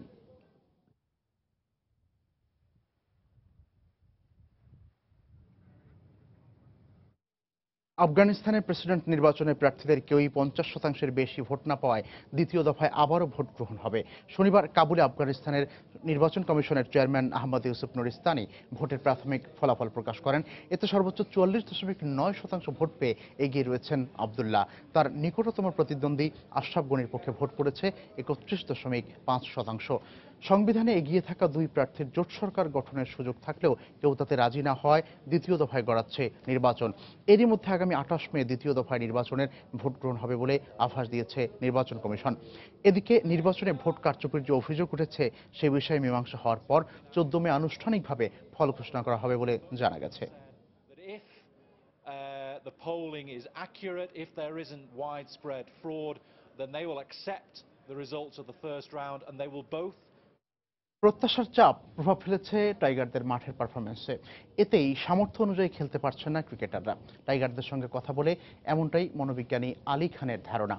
আফগানিস্তানের প্রেসিডেন্ট নির্বাচনে প্রার্থীদের কেউই 50% বেশি ভোট না পাওয়ায় দ্বিতীয় দফায় আবারও ভোট গ্রহণ হবে। শনিবার কাবুলে আফগানিস্তানের নির্বাচন কমিশনের চেয়ারম্যান আহমদ ইউসুফ নুরিস্তানি ভোটের প্রাথমিক ফলাফল প্রকাশ করেন। এতে সর্বোচ্চ 44.9% ভোট পেয়ে এগিয়ে রয়েছেন আবদুল্লাহ। তার নিকটতম প্রতিদ্বন্দ্বী আশরাফ গনির পক্ষে ভোট পড়েছে 31.5%। সংবিধানে এগিয়ে থাকা দুই প্রার্থীর জোট সরকার গঠনের সুযোগ থাকলেও কেউ তাতে রাজি না হয় দ্বিতীয় দফায় গড়াচ্ছে নির্বাচন। এরই মধ্যে আগামী 28 মে দ্বিতীয় দফায় নির্বাচনের ভোট গ্রহণ হবে বলে আভাস দিয়েছে নির্বাচন কমিশন। এদিকে নির্বাচনে ভোট কারচুপির যে অভিযোগ উঠেছে সে বিষয়ে মীমাংসা হওয়ার পর 14 মে আনুষ্ঠানিকভাবে ফল ঘোষণা করা হবে বলে জানা গেছে।
The polling is accurate, if there isn't widespread fraud, then they will accept the results of the first round and they will both
প্রত্যাশার চাপ প্রভাব ফেলেছে টাইগারদের মাঠের পারফরমেন্সে। এতেই সামর্থ্য অনুযায়ী খেলতে পারছেন না ক্রিকেটাররা। টাইগারদের সঙ্গে কথা বলে এমনটাই মনোবিজ্ঞানী আলী খানের ধারণা।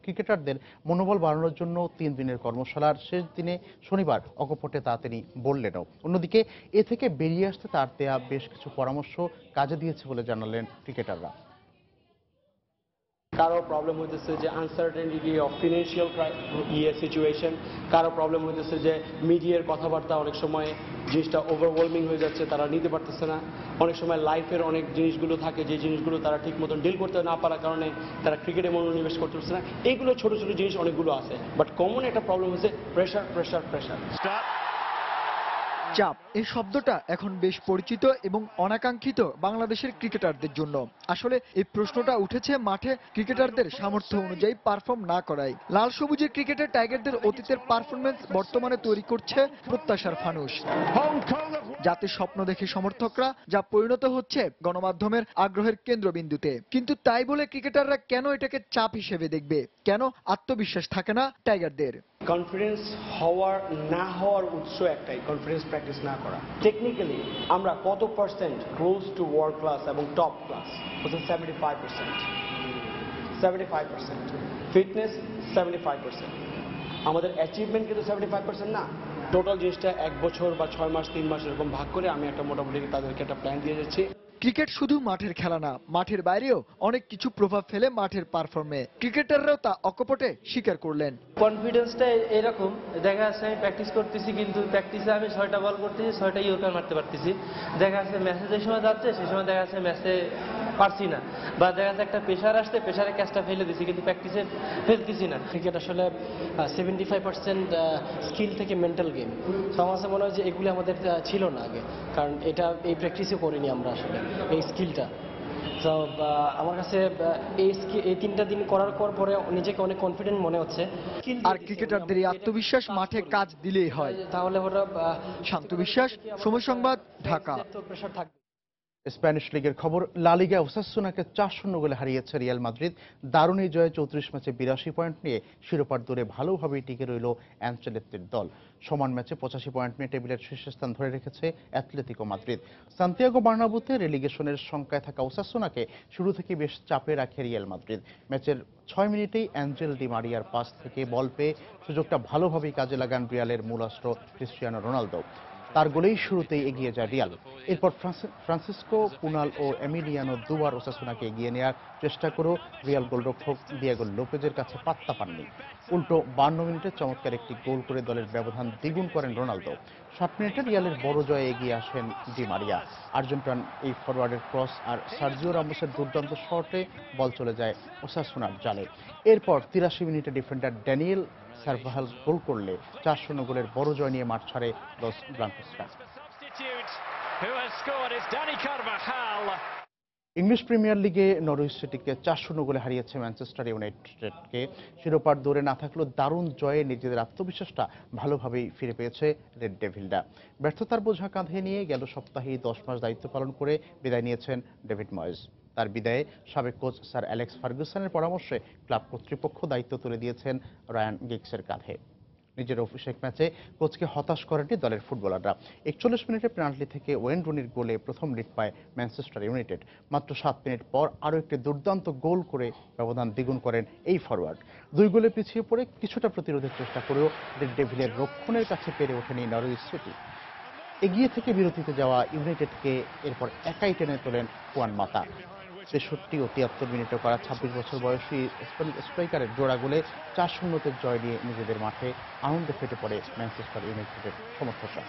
ক্রিকেটারদের মনোবল বাড়ানোর জন্য 3 দিনের কর্মশালার শেষ দিনে শনিবার অকপটে তা তিনি বললেনও। অন্যদিকে এ থেকে বেরিয়ে আসতে তার দেয়া বেশ কিছু পরামর্শ কাজে দিয়েছে বলে জানালেন ক্রিকেটাররা।
কারো প্রবলেম হইতেছে যে আনসার্টেনিটি অফ ফিনান্সিয়াল সিচুয়েশন, কারো প্রবলেম হইতেছে যে মিডিয়ার কথাবার্তা অনেক সময় জিনিসটা ওভারওয়েলমিং হয়ে যাচ্ছে, তারা নিতে পারতেছে না। অনেক সময় লাইফের অনেক জিনিসগুলো থাকে যে জিনিসগুলো তারা ঠিক মতন ডিল করতে না পারার কারণে তারা ক্রিকেটে মনোনিবেশ করতে পারছে না। এইগুলো ছোট ছোট জিনিস অনেকগুলো আছে, বাট কমন একটা প্রবলেম হচ্ছে প্রেশার প্রেশার প্রেশার।
চাপ এই শব্দটা এখন বেশ পরিচিত এবং অনাকাঙ্ক্ষিত বাংলাদেশের ক্রিকেটারদের জন্য। আসলে এই প্রশ্নটা উঠেছে মাঠে ক্রিকেটারদের সামর্থ্য অনুযায়ী পারফর্ম না করায়। লাল সবুজের ক্রিকেটে টাইগারদের অতীতের পারফরমেন্স বর্তমানে তৈরি করছে প্রত্যাশার ফানুস, যাতে স্বপ্ন দেখে সমর্থকরা, যা পরিণত হচ্ছে গণমাধ্যমের আগ্রহের কেন্দ্রবিন্দুতে। কিন্তু তাই বলে ক্রিকেটাররা কেন এটাকে চাপ হিসেবে দেখবে? কেন আত্মবিশ্বাস থাকে না টাইগারদের?
কনফিডেন্স হওয়ার না হওয়ার উৎস একটাই, কনফিডেন্স প্র্যাকটিস না করা। টেকনিক্যালি আমরা কত percent close two world class এবং টপ ক্লাস? 75%। 75%। ফিটনেস 75%। আমাদের অ্যাচিভমেন্ট কিন্তু 75% না। টোটাল জিনিসটা 1 বছর বা 6 মাস 3 মাস এরকম ভাগ করে আমি একটা মোটামুটি তাদেরকে একটা প্ল্যান দিয়ে যাচ্ছি।
ক্রিকেট শুধু মাঠের খেলা না, মাঠের বাইরেও অনেক কিছু প্রভাব ফেলে মাঠের পারফর্মে। ক্রিকেটাররাও তা অকপটে স্বীকার করলেন।
কনফিডেন্সটা এরকম, দেখা যাচ্ছে আমি প্র্যাকটিস করতেছি, কিন্তু প্র্যাকটিসে আমি 6টা বল করতেছি, 6টা ইয়র্কার মারতে পারতেছি। দেখা যাচ্ছে ম্যাচে যে সময় যাচ্ছে সেই সময় দেখা যাচ্ছে ম্যাচে পারছি না, বা দেখা যাচ্ছে একটা প্রেশার আসছে, প্রেশারে ক্যাচটা ফেলে দিছি, কিন্তু প্র্যাকটিসে ফেলতেছি না। ক্রিকেট আসলে 75% স্কিল থেকে মেন্টাল গেম। আমার কাছে মনে হয় যে এগুলি আমাদের ছিল না আগে, কারণ এই প্র্যাকটিসও করিনি আমরা আসলে এই স্কিলটা। তো আমার কাছে এই 3টা দিন করার পরে নিজেকে অনেক কনফিডেন্ট মনে হচ্ছে।
আর ক্রিকেটারদের এই আত্মবিশ্বাস মাঠে কাজ দিলেই হয়।
তাহলে ওরা
শান্ত বিশ্বাস, সময় সংবাদ, ঢাকা।
প্রেশার থাকবে।
স্প্যানিশ লিগের খবর, লা লিগা ওসাসুনাকে 4-0 গোলে হারিয়েছে রিয়াল মাদ্রিদ। দারুণ এই জয়ে 34 ম্যাচে 82 পয়েন্ট নিয়ে শিরোপার দৌড়ে ভালোভাবেই টিকে রইল অ্যানচেলত্তির দল। সমান ম্যাচে 85 পয়েন্ট নিয়ে টেবিলের শীর্ষস্থান ধরে রেখেছে অ্যাথলেটিকো মাদ্রিদ। সান্তিয়াগো বার্নাব্যুতে রেলিগেশনের শঙ্কায় থাকা ওসাসুনাকে শুরু থেকে বেশ চাপে রাখে রিয়াল মাদ্রিদ। ম্যাচের 6 মিনিটেই অ্যাঞ্জেল ডি মারিয়ার পাস থেকে বল পেয়ে সুযোগটা ভালোভাবেই কাজে লাগান রিয়ালের মূল অস্ত্র ক্রিস্টিয়ানো রোনালদো। তার গোলেই শুরুতেই এগিয়ে যায় রিয়াল। এরপর ফ্রান্সিসকো পুনাল ও এমিলিয়ানো দুবার ওসাসুনাকে এগিয়ে নেওয়ার চেষ্টা করেও রিয়াল গোলরক্ষক দিয়েগো লোপেজের কাছে পাত্তা পাননি। উল্টো 52 মিনিটে চমৎকার একটি গোল করে দলের ব্যবধান দ্বিগুণ করেন রোনালদো। 7 মিনিটে রিয়ালের বড় জয়ে এগিয়ে আসেন ডি মারিয়া। আর্জেন্টাইন এই ফরওয়ার্ডের ক্রস আর সার্জিও রামোসের দুর্দান্ত শটে বল চলে যায় ওসাসুনার জালে। এরপর 83 মিনিটে ডিফেন্ডার ড্যানিয়েল সারভাহাল গোল করলে 4-0 গোলের বড় জয় নিয়ে মাঠ ছাড়ে লস ব্লাঙ্কোসরা। ইংলিশ প্রিমিয়ার লিগে নরউইচ সিটিকে 4-0 গোলে হারিয়েছে ম্যানচেস্টার ইউনাইটেডকে। শিরোপার দৌড়ে না থাকলেও দারুণ জয়ে নিজেদের আত্মবিশ্বাসটা ভালোভাবেই ফিরে পেয়েছে রেড ডেভিলরা। ব্যর্থতার বোঝা কাঁধে নিয়ে গেল সপ্তাহেই 10 মাস দায়িত্ব পালন করে বিদায় নিয়েছেন ডেভিড ময়েস। তার বিদায়ে সাবেক কোচ স্যার অ্যালেক্স ফার্গুসনের পরামর্শে ক্লাব কর্তৃপক্ষ দায়িত্ব তুলে দিয়েছেন রায়ান গিগসের কাঁধে। নিজের অভিষেক ম্যাচে কোচকে হতাশ করেনি দলের ফুটবলাররা। 41 মিনিটে পেনাল্টি থেকে ওয়েন রুনির গোলে প্রথম লিড পায় ম্যানচেস্টার ইউনাইটেড। মাত্র 7 মিনিট পর আরও একটি দুর্দান্ত গোল করে ব্যবধান দ্বিগুণ করেন এই ফরওয়ার্ড। 2 গোলে পিছিয়ে পড়ে কিছুটা প্রতিরোধের চেষ্টা করেও রেড ডেভিলের রক্ষণের কাছে পেরে ওঠেনি নরউইচ সিটি। এগিয়ে থেকে বিরতিতে যাওয়া ইউনাইটেডকে এরপর একাই টেনে তোলেন হুয়ান মাতা। 63 ও 73 মিনিটে করা 26 বছর বয়সী স্ট্রাইকারের জোড়া গোলে 4-0-তে জয় নিয়ে নিজেদের মাঠে আনন্দে ফেটে পড়ে ম্যানচেস্টার ইউনাইটেডের সমর্থকরা।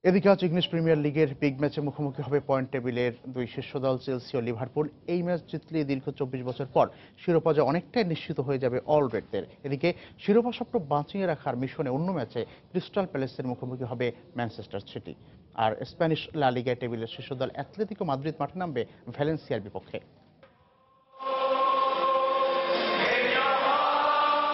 এদিকে আজ ইংলিশ প্রিমিয়ার লিগের বিগ ম্যাচে মুখোমুখি হবে পয়েন্ট টেবিলের 2 শীর্ষ দল চেলসি ও লিভারপুল। এই ম্যাচ জিতলে দীর্ঘ 24 বছর পর শিরোপা জয় অনেকটাই নিশ্চিত হয়ে যাবে অল রেডদের। এদিকে শিরোপা স্বপ্ন বাঁচিয়ে রাখার মিশনে অন্য ম্যাচে ক্রিস্টাল প্যালেসের মুখোমুখি হবে ম্যানচেস্টার সিটি। আর স্প্যানিশ লা লিগা টেবিলের শীর্ষ দল অ্যাথলেটিকো মাদ্রিদ মাঠে নামবে ভ্যালেন্সিয়ার বিপক্ষে।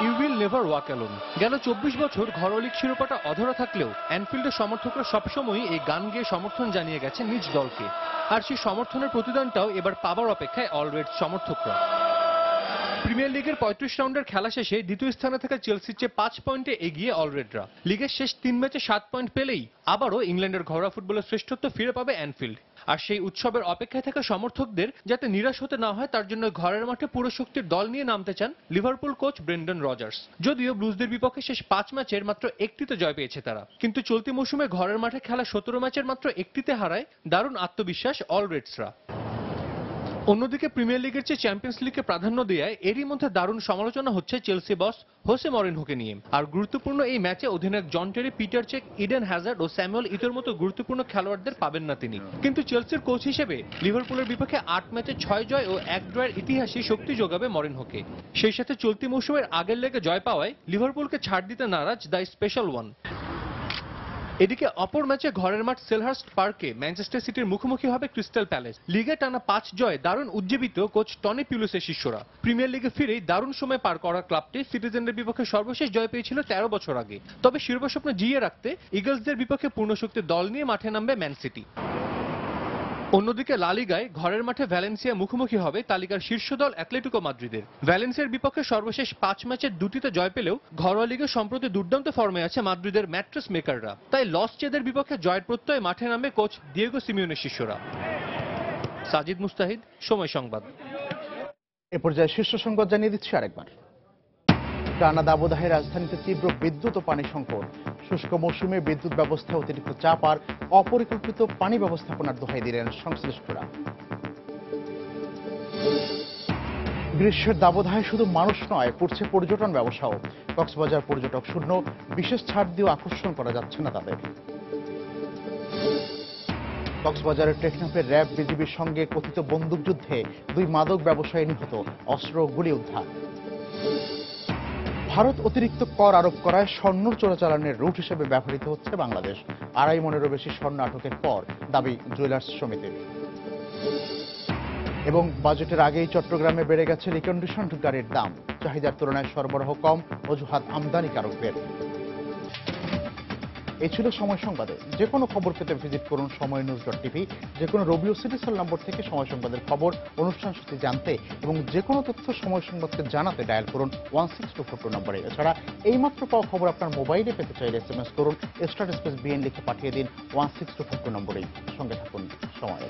You will never walk alone. গেল 24 বছর ঘরোয়া লীগ শিরোপাটা অধরা থাকলেও অ্যানফিল্ডের সমর্থকরা সবসময়ই এই গান গেয়ে সমর্থন জানিয়ে গেছে নিজ দলকে। আর সেই সমর্থনের প্রতিদানটাও এবার পাবার অপেক্ষায় অল রেড সমর্থকরা। প্রিমিয়ার লিগের 35 রাউন্ডের খেলা শেষে দ্বিতীয় স্থানে থাকা চেলসির চেয়ে 5 পয়েন্টে এগিয়ে অলরেডরা। লিগের শেষ 3 ম্যাচে 7 পয়েন্ট পেলেই আবারও ইংল্যান্ডের ঘরোয়া ফুটবলের শ্রেষ্ঠত্ব ফিরে পাবে অ্যানফিল্ড। আর সেই উৎসবের অপেক্ষায় থাকা সমর্থকদের যাতে নিরাশ হতে না হয় তার জন্য ঘরের মাঠে পুরো শক্তির দল নিয়ে নামতে চান লিভারপুল কোচ ব্রেন্ডন রজার্স। যদিও ব্লুজদের বিপক্ষে শেষ 5 ম্যাচের মাত্র 1টিতে জয় পেয়েছে তারা, কিন্তু চলতি মৌসুমে ঘরের মাঠে খেলা 17 ম্যাচের মাত্র 1টিতে হারায় দারুণ আত্মবিশ্বাস অল রেডসরা। অন্যদিকে প্রিমিয়ার লিগের চেয়ে চ্যাম্পিয়ন্স লিগকে প্রাধান্য দেওয়ায় এরই মধ্যে দারুণ সমালোচনা হচ্ছে চেলসি বস হোসে মরিনহোকে নিয়ে। আর গুরুত্বপূর্ণ এই ম্যাচে অধিনায়ক জন টেরি, পিটার চেক, ইডেন হ্যাজার্ড ও স্যামুয়েল ইতোর মতো গুরুত্বপূর্ণ খেলোয়াড়দের পাবেন না তিনি। কিন্তু চেলসির কোচ হিসেবে লিভারপুলের বিপক্ষে 8 ম্যাচে 6 জয় ও 1 ড্রয়ের ইতিহাসই শক্তি যোগাবে মরিনহোকে। সেই সাথে চলতি মৌসুমের আগের লেগে জয় পাওয়ায় লিভারপুলকে ছাড় দিতে নারাজ দ্য স্পেশাল ওয়ান। এদিকে অপর ম্যাচে ঘরের মাঠ সেলহার্স্ট পার্কে ম্যানচেস্টার সিটির মুখোমুখি হবে ক্রিস্টাল প্যালেস। লিগে টানা 5 জয়ে দারুণ উজ্জীবিত কোচ টনি পিউলিসের শিষ্যরা। প্রিমিয়ার লিগে ফিরেই দারুণ সময় পার করা ক্লাবটি সিটিজেনদের বিপক্ষে সর্বশেষ জয় পেয়েছিল 13 বছর আগে। তবে শিরোপা স্বপ্ন জিইয়ে রাখতে ইগলসদের বিপক্ষে পূর্ণশক্তির দল নিয়ে মাঠে নামবে ম্যান সিটি। অন্যদিকে লা লিগায় ঘরের মাঠে ভ্যালেন্সিয়া মুখোমুখি হবে তালিকার শীর্ষ দল অ্যাটলেটিকো মাদ্রিদের। ভ্যালেন্সিয়ার বিপক্ষে সর্বশেষ 5 ম্যাচের 2টিতে জয় পেলেও ঘরোয়া লিগে সম্প্রতি দুর্দান্ত ফর্মে আছে মাদ্রিদের ম্যাট্রেস মেকাররা। তাই লস চেদের বিপক্ষে জয়ের প্রত্যয়ে মাঠে নামবে কোচ দিয়েগো সিমিওনের শিষ্যরা। সাজিদ মুস্তাহিদ, সময় সংবাদ।
এ পর্যায়ে শীর্ষ সংবাদ জানিয়ে দিচ্ছি আরেকবার। টানা দাবদাহে রাজধানীতে তীব্র বিদ্যুৎ ও পানি সংকট। শুষ্ক মৌসুমে বিদ্যুৎ ব্যবস্থা অতিরিক্ত চাপ আর অপরিকল্পিত পানি ব্যবস্থাপনার দোহাই দিলেন সংশ্লিষ্টরা। গ্রীষ্মের দাবদাহে শুধু মানুষ নয়, পড়ছে পর্যটন ব্যবসাও। কক্সবাজার পর্যটক শূন্য, বিশেষ ছাড় দিয়েও আকর্ষণ করা যাচ্ছে না তাদের। কক্সবাজারের টেকনাফের র্যাব বিজিবির সঙ্গে কথিত বন্দুকযুদ্ধে 2 মাদক ব্যবসায়ী নিহত, অস্ত্র গুলি উদ্ধার। ভারত অতিরিক্ত কর আরোপ করায় স্বর্ণ চোরাচালানের রুট হিসেবে ব্যবহৃত হচ্ছে বাংলাদেশ। 2.5 মনেরও বেশি স্বর্ণ আটকের পর দাবি জুয়েলার্স সমিতির। এবং বাজেটের আগেই চট্টগ্রামে বেড়ে গেছে রিকন্ডিশনড গাড়ির দাম। চাহিদার তুলনায় সরবরাহ কম, অজুহাত আমদানিকারকদের। এই ছিল সময় সংবাদে। যে কোনো খবর পেতে ভিজিট করুন সময়নিউজ.টিভি। যে কোনো রবি ও সিটি সেল নম্বর থেকে সময় সংবাদের খবর, অনুষ্ঠান সূচি জানতে এবং যে কোনো তথ্য সময় সংবাদকে জানাতে ডায়াল করুন 16242 নম্বরে। এছাড়া এইমাত্র পাওয়া খবর আপনার মোবাইলে পেতে চাইলে SMS করুন *BN লিখে পাঠিয়ে দিন 16242 নম্বরেই। সঙ্গে থাকুন সময়।